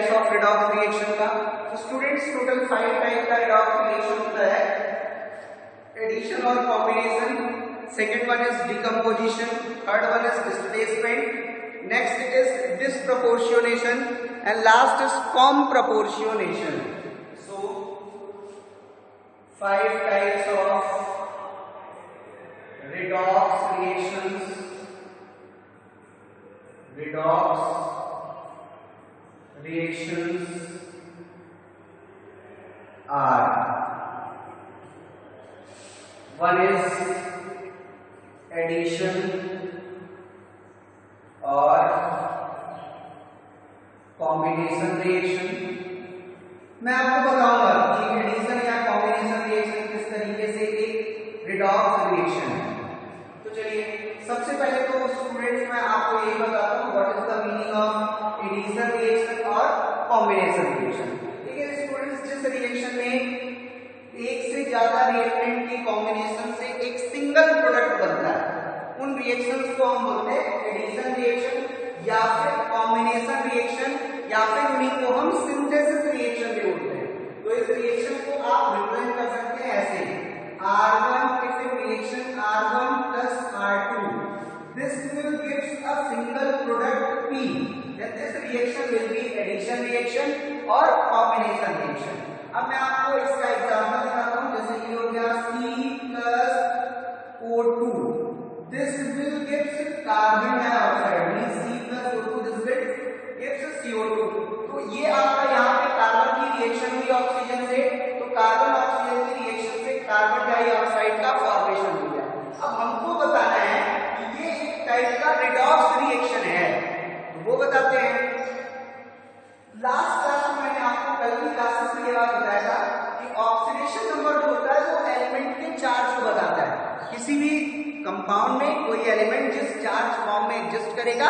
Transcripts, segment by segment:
Types of redox reaction का। तो students total 5 type का रिडॉक्स रिएक्शन होता है, एडिशन और combination, second one is decomposition, third one is displacement, next is disproportionation and last is comproportionation. So 5 types of redox reactions are, one is addition or combination reaction। मैं आपको बताऊंगा कि addition या combination reaction किस तरीके से एक redox reaction है। तो चलिए सबसे पहले तो स्टूडेंट्स मैं आपको यही बताता हूँ what is the meaning of addition reaction और कॉम्बिनेशन रिएक्शन। ठीक है स्टूडेंट्स, जिस रिएक्शन में एक से ज्यादा रिएक्टेंट की कॉम्बिनेशन से एक सिंगल प्रोडक्ट बनता है उन रिएक्शंस को हम बोलते हैं एडिशन रिएक्शन या फिर कॉम्बिनेशन रिएक्शन या फिर उन्हीं को हम सिंथेसिस रिएक्शन भी बोलते हैं। तो इस रिएक्शन को आप रिप्रेजेंट कर सकते हैं ऐसे R1 if a reaction R1 plus R2, this will gives a single product P, then this reaction will be addition reaction or combination reaction। अब मैं आपको इसका एग्जांपल दिखाता हूँ, जैसे ये हो गया C plus O2, this will gives carbon dioxide, means C plus O2 this will gives CO2। तो ये आपका यहाँ पे कार्बन की रिएक्शन हुई ऑक्सीजन से, तो कार्बन ऑक्सीजन की रिएक्शन से कार्बन डाइऑक्साइड का फॉर्मेशन हो गया। अब हमको बताना है कि ये एक टाइप का रिडॉक्स रिएक्शन है, तो वो बताते हैं। लास्ट क्लास में मैंने आपको कल की क्लासेस में ये बात बताया था कि ऑक्सीडेशन नंबर जो होता है वो एलिमेंट के चार्ज को बताता है। किसी भी कंपाउंड में कोई एलिमेंट जिस चार्ज फॉर्म में एग्जिस्ट करेगा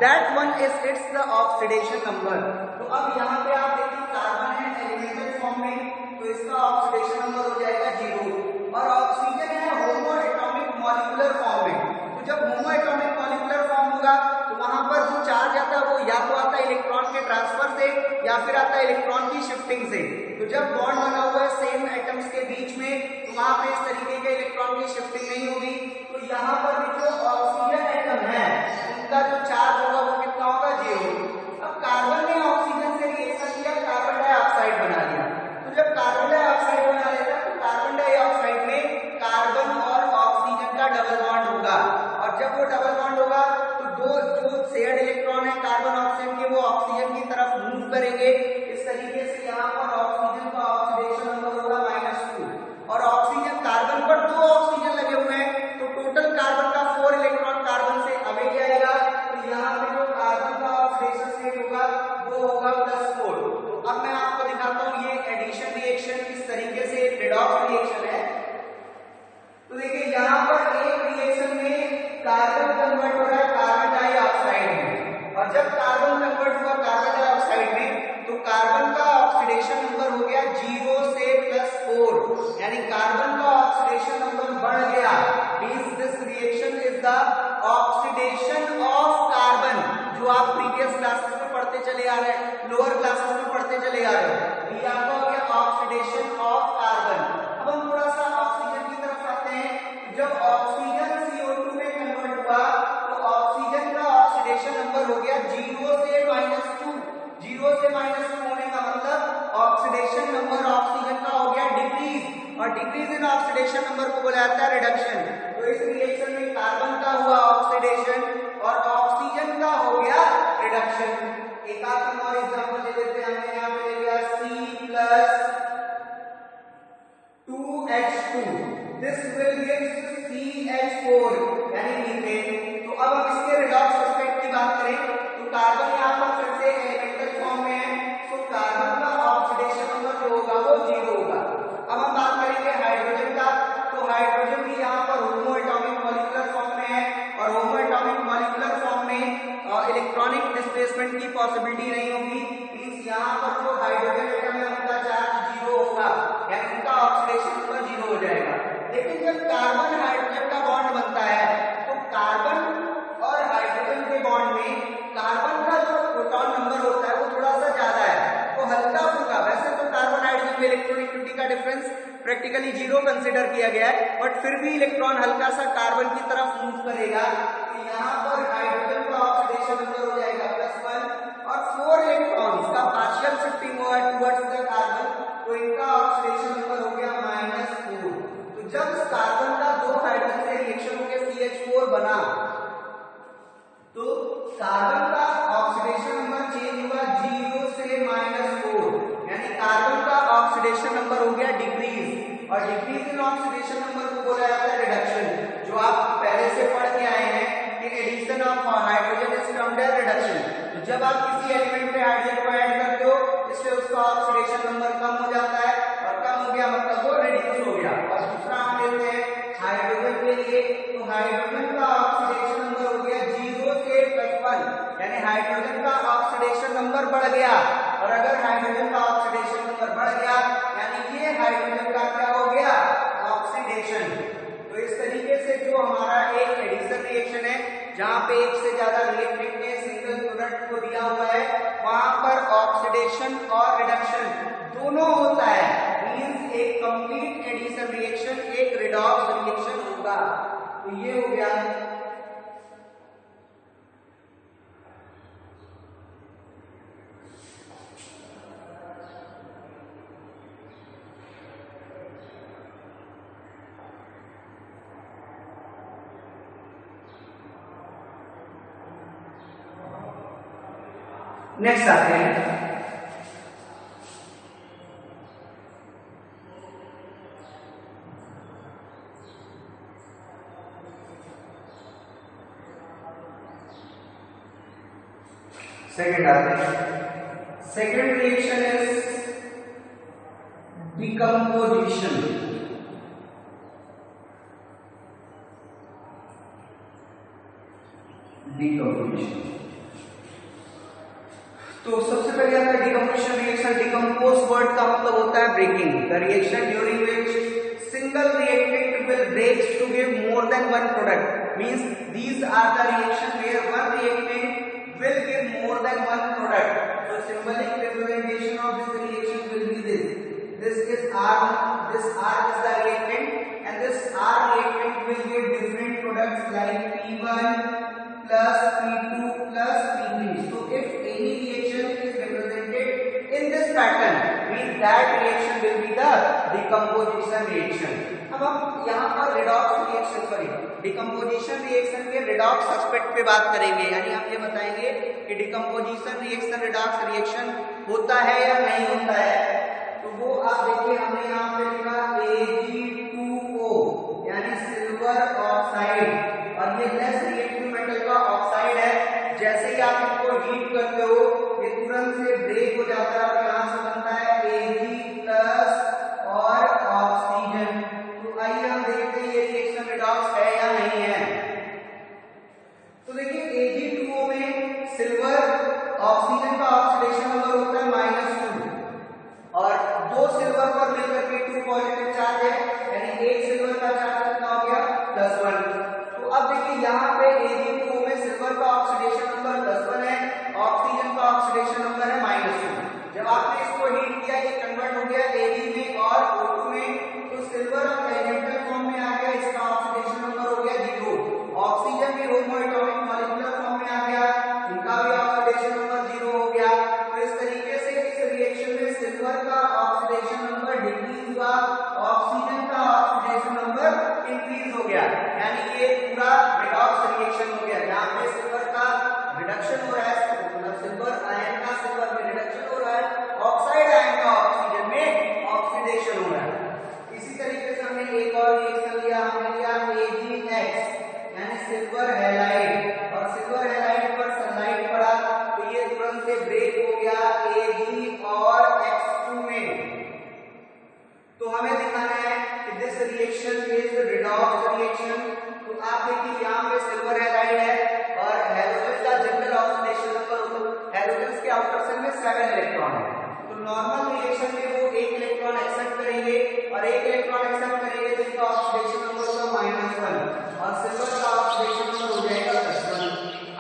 that one is it's the oxidation number. तो अब यहाँ पे आप देखिए कार्बन है एलिमेंटल फॉर्म में, तो इसका ऑक्सीडेशन नंबर हो जाएगा 0, और ऑक्सीजन है होमो एटॉमिक मॉलिक्यूलर फॉर्म में। तो जब होमो एटॉमिक मॉलिक्यूलर फॉर्म होगा तो वहां पर जो चार्ज आता है वो या तो आता है इलेक्ट्रॉन के ट्रांसफर से या फिर आता है इलेक्ट्रॉन की शिफ्टिंग से। तो जब बॉन्ड बना हुआ है सेम एटम्स के बीच में तो वहां पे इस तरीके के इलेक्ट्रॉन की शिफ्टिंग नहीं होगी। तो यहाँ पर जो ऑक्सीजन एटम है उनका जो चार्ज होगा वो कितना होगा 0। अब कार्बन ने ऑक्सीजन से रिएक्शन किया, कार्बन डाइऑक्साइड बना लिया। तो जब कार्बन डाइऑक्साइड बना लेता है तो कार्बन डाइऑक्साइड में कार्बन और ऑक्सीजन का डबल बॉन्ड होगा, और जब वो डबल बॉन्ड होगा तो दो जो शेयर्ड इलेक्ट्रॉन है कार्बन ऑक्सीजन के वो ऑक्सीजन की तरफ मूव करेंगे। इस तरीके से यहाँ पर ऑक्सीजन का ऑक्सीडेशन नंबर होगा -2, और ऑक्सीजन कार्बन पर 2 ऑक्सीजन लगे हुए हैं तो टोटल कार्बन का 4 इलेक्ट्रॉन कार्बन से अवे जाएगा। तो यहाँ पे जो कार्बन का ऑक्सीडेशन स्टेट होगा वो होगा +4। तो अब मैं आपको दिखाता हूँ ये एडिशन रिएक्शन किस तरीके से रिडॉक्स रिएक्शन है। तो देखिए यहाँ पर एक रिएक्शन में कार्बन कन्वर्ट हो रहा है कार्बन डाइऑक्साइड में, और जब कार्बन कन्वर्ट हुआ कार्बन डाइऑक्साइड में तो कार्बन का ऑक्सीडेशन नंबर हो गया 0 से +4, यानी कार्बन का ऑक्सीडेशन नंबर बढ़ गया। Means this reaction is the oxidation of carbon, जो आप प्रीवियस क्लासेस में पढ़ते चले आ रहे हैं, लोअर क्लासेस में पढ़ते चले आ रहे हैं। ये आपका हो गया ऑक्सीडेशन ऑफ कार्बन। अब हम थोड़ा सा ऑक्सीजन की तरफ आते हैं। जब ऑक्सीजन CO2 में कन्वर्ट हुआ तो ऑक्सीजन का ऑक्सीडेशन नंबर हो गया 0 से -2। 0 से -2 होने का मतलब ऑक्सीडेशन नंबर ऑक्सीजन का हो गया डिक्रीज, और डिक्रीज इन ऑक्सीडेशन नंबर को बोला जाता है रिडक्शन। तो इस रिएक्शन में कार्बन का हुआ ऑक्सीडेशन और ऑक्सीजन का हो गया रिडक्शन। एक आध और एग्जांपल ले लेते हैं। हमने यहाँ पे ले लिया C+ 2H2, this will give CH4 यानी मीथेन। तो अब हम इसके रिडॉक्स एस्पेक्ट की बात करें तो कार्बन यहाँ पर फिर से एलिमेंटल फॉर्म में है, तो कार्बन का ऑक्सीडेशन नंबर जो होगा वो 0 होगा। अब हम बात करेंगे हाइड्रोजन का, तो हाइड्रोजन भी यहाँ पर होमो एटॉमिक मॉलिक्यूलर फॉर्म में है, और होमो एटॉमिक मॉलिक्यूलर फॉर्म में इलेक्ट्रॉनिक डिस्प्लेसमेंट की पॉसिबिलिटी नहीं होगी। मींस यहाँ पर जो हाइड्रोजन एटम है उनका चार्ज 0 होगा, यानी उनका ऑक्सीडेशन नंबर 0 हो जाएगा। लेकिन जब कार्बन हाइड्रोजन का बॉन्ड बनता है तो कार्बन और हाइड्रोजन के बॉन्ड में कार्बन का जो प्रोटॉन नंबर होता है वो थोड़ा सा ज्यादा है, डिफरेंस प्रैक्टिकली जीरो कंसिडर किया गया है, बट फिर भी इलेक्ट्रॉन हल्का सा कार्बन की तरफ मूव करेगा, तो यहाँ पर हाइड्रोजन का ऑक्सीडेशन नंबर हो जाएगा +1 और 4 इलेक्ट्रॉन्स का पार्शियल शिफ्टिंग हुआ टुवर्ड्स द कार्बन, तो इनका ऑक्सीडेशन नंबर हो गया -4। तो जब कार्बन का 2 हाइड्रोजन से रिएक्शन होकर CH4 बना, तो कार्बन का ऑक्सीडेशन नंबर चेंज हुआ 0 से -4, यानी कार्बन का ऑक्सीडेशन नंबर हो गया डिक्रीज, और डिक्रीज इन ऑक्सीडेशन नंबर को बोला जाता है रिडक्शन, जो आप पहले से पढ़ के आए हैं कि addition of hydrogen is termed as reduction. तो जब आप किसी एलिमेंट में हाइड्रोजन को ऐड करते हो, इससे उसका ऑक्सीडेशन नंबर कम हो जाता है, और कम हो गया मतलब वो रिड्यूस हो गया। और दूसरा हम लेते हैं हाइड्रोजन के लिए, तो हाइड्रोजन का ऑक्सीडेशन नंबर हो गया 0 से +1, यानी हाइड्रोजन का ऑक्सीडेशन नंबर बढ़ गया, और अगर हाइड्रोजन का ऑक्सीडेशन नंबर बढ़ गया यानी ये हाइड्रोजन का क्या हो गया, ऑक्सीडेशन। तो इस तरीके से जो हमारा एक एडिशन रिएक्शन है, जहां पे एक से ज्यादा रिएक्टेंट ने सिंगल प्रोडक्ट को दिया हुआ है, वहां पर ऑक्सीडेशन और रिडक्शन दोनों होता है, मींस एक कंप्लीट एडिशन रिएक्शन एक रिडॉक्स रिएक्शन होगा। तो ये हो गया नेक्स्ट आते हैं सेकेंड आते हैं। Second reaction is decomposition. Decomposition तो सबसे पहले आता है डिकम्पोजिशन रिएक्शन। डिकम्पोज वर्ड का मतलब होता है breaking. The reaction during which single reactant will breaks to give more than one product, means these are the reaction where one reactant will give more than one product. So symbolic representation of this reaction will be this. This is R. This R is the reactant, and this R reactant will give different products like P1 plus P2 plus P3. So if any reaction is represented in this pattern, means that reaction will be the decomposition reaction. अब हम यहाँ पर redox reaction decomposition reaction के redox aspect पे बात करेंगे, यानी हम ये बताएंगे कि डिकम्पोजिशन रिएक्शन रिडॉक्स रिएक्शन होता है या नहीं होता है। तो वो आप देखिए, हमने यहाँ पे लिखा Ag2O यानी सिल्वर ऑक्साइड, और ये लेस रिएक्टिव मेटल का ऑक्साइड है। जैसे ही आप इसको हीट करते हो ये तुरंत से ब्रेक हो जाता है और यहाँ से बनता है Ag+ और ऑक्सीजन। तो आइए हम देखते हैं ये रिएक्शन रिडॉक्स है या नहीं है। तो देखिए Ag2O में सिल्वर ऑक्सीजन का ऑक्सीडेशन नंबर होता है -2, और दो सिल्वर पर मिलकर के 2 पॉजिटिव चार्ज है, यानी एक सिल्वर का चार्ज कितना हो गया +1। तो अब देखिए यहाँ पे Ag2O में सिल्वर का ऑक्सीडेशन नंबर +1 है, ऑक्सीजन का ऑक्सीडेशन नंबर है -2। जब आपने इसको हीट किया ये कन्वर्ट हो गया Ag में और O2 में, तो सिल्वर अब एलिमेंटल फॉर्म में आ गया, इसका ऑक्सीडेशन नंबर हो गया 0। ऑक्सीजन भी होमोएटॉमिक मॉलिक्यूलर फॉर्म में आ गया, इनका भी ऑक्सीडेशन नंबर 0 हो गया। तो इस तरीके से इस रिएक्शन में सिल्वर का ऑक्सीडेशन नंबर डिक्रीज हुआ, ऑक्सीजन का ऑक्सीडेशन नंबर इंक्रीज हो गया, यानी ये पूरा रिडॉक्स रिएक्शन हो गया, जहां पे सिल्वर का रिडक्शन हो रहा है, मतलब सिल्वर आयन का सिल्वर में रिडक्शन हो रहा है, ऑक्साइड आयन का ऑक्सीजन में ऑक्सीडेशन हो रहा है। इसी तरीके से हमने एक और रिएक्शन लिया, हमने लिया AgX यानी सिल्वर हैलाइड, और सिल्वर हैलाइड पर सनलाइट पड़ा तो ये तुरंत से ब्रेक हो गया Ag और X2 में। तो हमें दिखाना है कि this reaction is redox reaction. तो आप देखिए यहाँ पे सिल्वर हैलाइड है और हैलोजन का जनरल ऑक्सीडेशन नंबर, हैलोजन के आउटर शेल में 7 इलेक्ट्रॉन है। तो नॉर्मल रिएक्शन में वो 1 इलेक्ट्रॉन एक्सेप्ट करेंगे और 1 इलेक्ट्रॉन एक्सेप्ट करेंगे तो इसका ऑक्सीडेशन नंबर होगा -1 और सिल्वर का ऑक्सीडेशन नंबर हो जाएगा +1।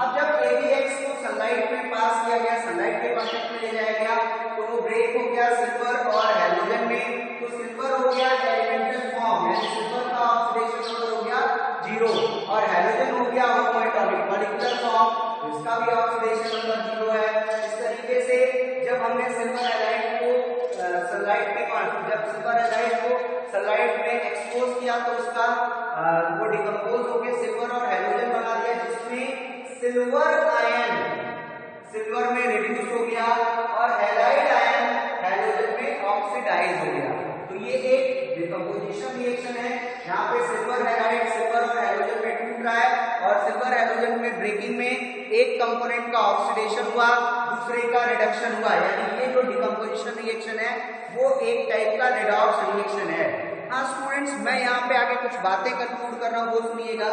अब जब AgX को सनलाइट में पास किया गया, सनलाइट के कांटेक्ट में ले जाया गया, तो वो ब्रेक हो गया सिल्वर और हैलोजन में। तो सिल्वर उसका भी ऑक्सीडेशन नंबर 0 है। इस तरीके से जब हमने सिल्वर हैलाइड को जब सिल्वर हैलाइड को सनलाइट में एक्सपोज किया तो उसका वो डिकम्पोज होकर सिल्वर और हैलोजन बना दिया, जिसमें सिल्वर आयन सिल्वर में रिड्यूस हो गया और हैलाइड आयन हैलोजन में ऑक्सीडाइज हो गया। तो ये एक डिकम्पोजिशन रिएक्शन है। यहाँ पे सिल्वर हैलाइड सिल्वर और हैलोजन में टूट रहा है और सिल्वर हैलोजन में ब्रेकिंग में एक कंपोनेंट का ऑक्सीडेशन हुआ, दूसरे का रिडक्शन हुआ, यानी ये जो डिकम्पोजिशन रिएक्शन है वो एक टाइप का रेडॉक्स रिएक्शन है। हाँ स्टूडेंट्स, मैं यहाँ पे आगे कुछ बातें कंक्लूड कर रहा हूँ, वो सुनिएगा।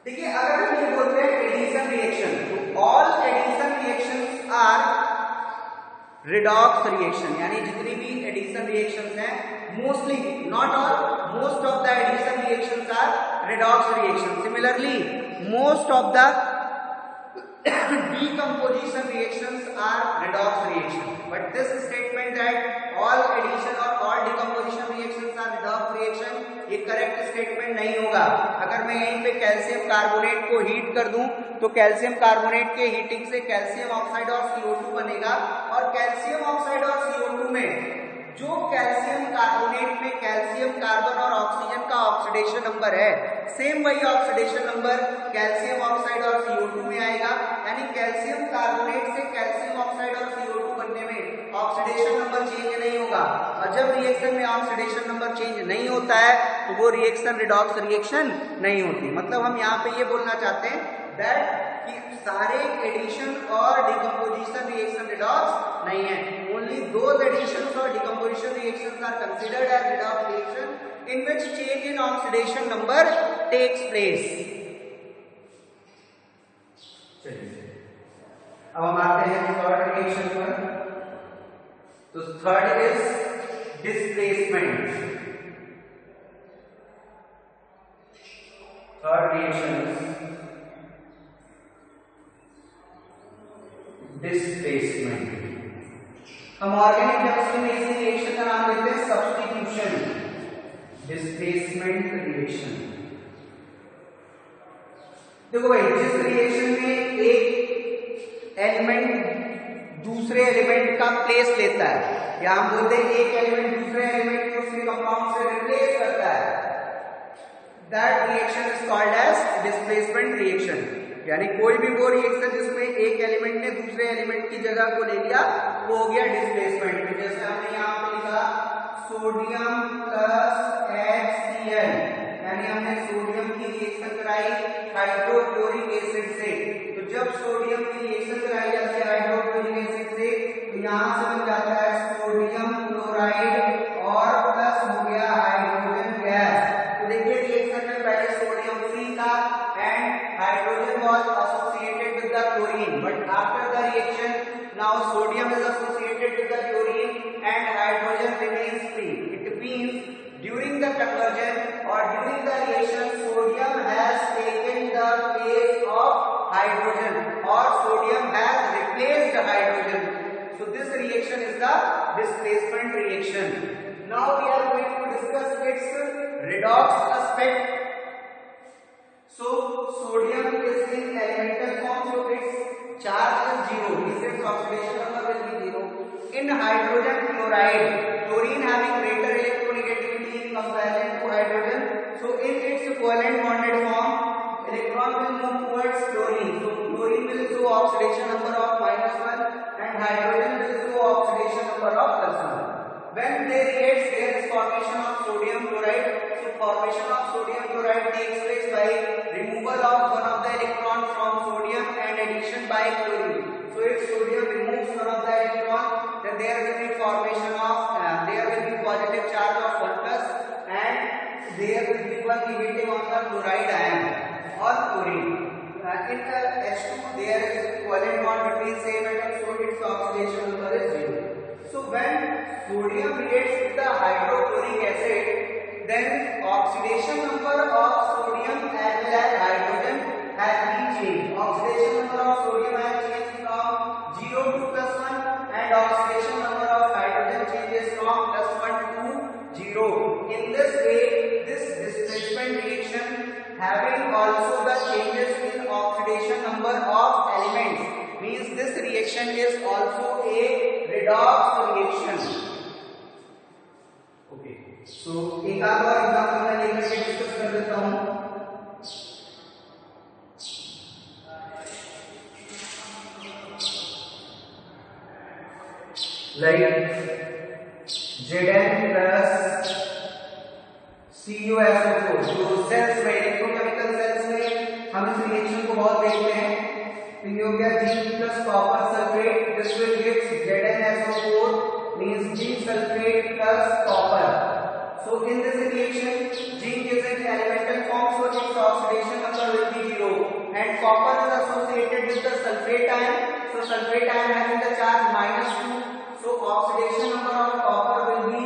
देखिए, अगर हम ये बोलते हैं एडिशन रिएक्शन, तो all addition reactions are redox reaction, यानी जितनी भी एडिशन रिएक्शंस हैं, mostly not all, most of the addition reactions are redox reaction. Similarly most of the decomposition reactions are redox reaction, but this statement that all addition or all decomposition reactions are redox reaction, ये correct statement नहीं होगा। अगर मैं यहीं पे calcium carbonate को heat कर दूं तो कैल्शियम कार्बोनेट के हीटिंग से कैल्शियम ऑक्साइड और CO2 बनेगा, और कैल्शियम ऑक्साइड और CO2 में जो कैल्शियम कार्बोनेट में कैल्शियम कार्बन और ऑक्सीजन का ऑक्सीडेशन नंबर है, सेम वही ऑक्सीडेशन नंबर कैल्शियम ऑक्साइड और CO2 में आएगा, यानी कैल्शियम कार्बोनेट से कैल्शियम ऑक्साइड और CO2 बनने में ऑक्सीडेशन नंबर चेंज नहीं होगा। और जब रिएक्शन में ऑक्सीडेशन नंबर चेंज नहीं होता है तो वो रिएक्शन रिडॉक्स रिएक्शन नहीं होती। मतलब हम यहाँ पे ये बोलना चाहते हैं दैट कि सारे एडिशन और डिकम्पोजिशन रिएक्शन रिडॉक्स नहीं है। ओनली दोज एडिशंस और decomposition reactions are considered as redox reaction in which change in oxidation number takes place. चलिए अब हम आते हैं थर्ड रिएक्शन पर। तो third is displacement. Third reaction displacement. हम ऑर्गेनिक केमिस्ट्री में इसी रिएक्शन का नाम देते हैं सब्स्टिट्यूशन, डिस्प्लेसमेंट रिएक्शन। देखो भाई, जिस रिएक्शन में एक एलिमेंट दूसरे एलिमेंट का प्लेस लेता है, या हम बोलते हैं एक एलिमेंट दूसरे एलिमेंट को उसके कंपाउंड से रिप्लेस करता है, that reaction is called as displacement reaction. यानी कोई भी वो रिएक्शन जिसमें एक एलिमेंट ने दूसरे एलिमेंट की जगह को ले लिया वो हो गया डिस्प्लेसमेंट। जैसे हमने यहाँ पे लिखा सोडियम प्लस HCl, यानी हमने सोडियम की रिएक्शन कराई हाइड्रोक्लोरिक एसिड से। तो जब सोडियम की रिएक्शन कराई जाती है हाइड्रोक्लोरिक एसिड से तो यहाँ से बन जाता है सोडियम क्लोराइड और प्लस हो गया हाइड्रोजन गैस। तो देखिए रिएक्शन में पहले सोडियम फ्री था and hydrogen was associated with the chlorine, but after the reaction now sodium is associated with the chlorine and hydrogen remains free. It means during the conversion or during the reaction sodium has taken the place of hydrogen or sodium has replaced hydrogen. So this reaction is the displacement reaction. Now we are going to discuss its redox aspect. So sodium is in elemental form, so its charge is 0, means its oxidation number will be 0. In hydrogen chloride, chlorine having greater electronegativity in comparison to hydrogen, so in its covalent bonded form, electron will move towards chlorine. So chlorine will show oxidation number of -1 and hydrogen will show oxidation number of +1. When they react, there is formation of sodium chloride. So formation of sodium chloride takes place by removal of one of the electron from sodium and addition by chlorine. So if sodium removes one of the electron, then there will be formation of there will be positive charge of 1+ and there will be one negative on the chloride ion or chlorine. In the H2 there is covalent bond between same atoms, so its oxidation number is 0. So when sodium reacts with the hydrochloric acid, then oxidation number of sodium as well as hydrogen has been changed. Oxidation number of sodium has changed from 0 to +1 and oxidation number of hydrogen changes from +1 to 0. In this way, this displacement reaction having also the changes in oxidation number reaction is also a redox reaction. Okay, so एक और example मैं लेकर के discuss कर देता हूं. Like Zn plus CuSO4 जो sales में इलेक्ट्रोकेमिकल सेल्स में हम इस रिएक्शन को बहुत देखते हैं. तो ये हो गया zinc plus copper sulphate. This will give ZnSO4 means zinc sulfate plus copper. So in this reaction zinc is in elemental form, so its oxidation number will be 0, and copper is associated with the sulfate ion, so sulfate ion having the charge -2, so oxidation number of copper will be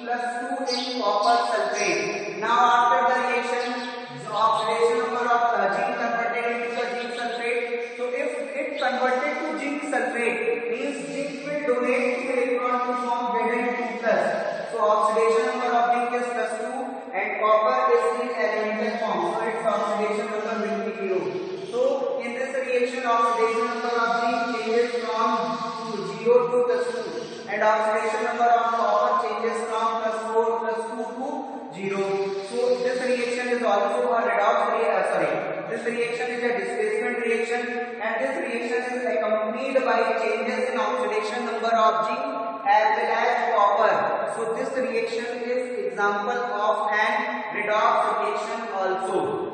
+2 in copper sulfate. Now after the reaction oxidation number of zinc converted into the zinc sulfate. So if it converted to zinc sulfate means zinc will donate 2 electrons to form Zn2+. So oxidation number of zinc is +2 and copper is in elemental form, so its oxidation number will be 0. So in this reaction oxidation number of zinc changes from 0 to +2 and oxidation number of copper changes from +4 +2 to 0. So this reaction is also a redox reaction. This reaction is a displacement reaction, and this reaction is accompanied by changes in oxidation number of zinc as well as copper. So this reaction is example of an redox reaction also.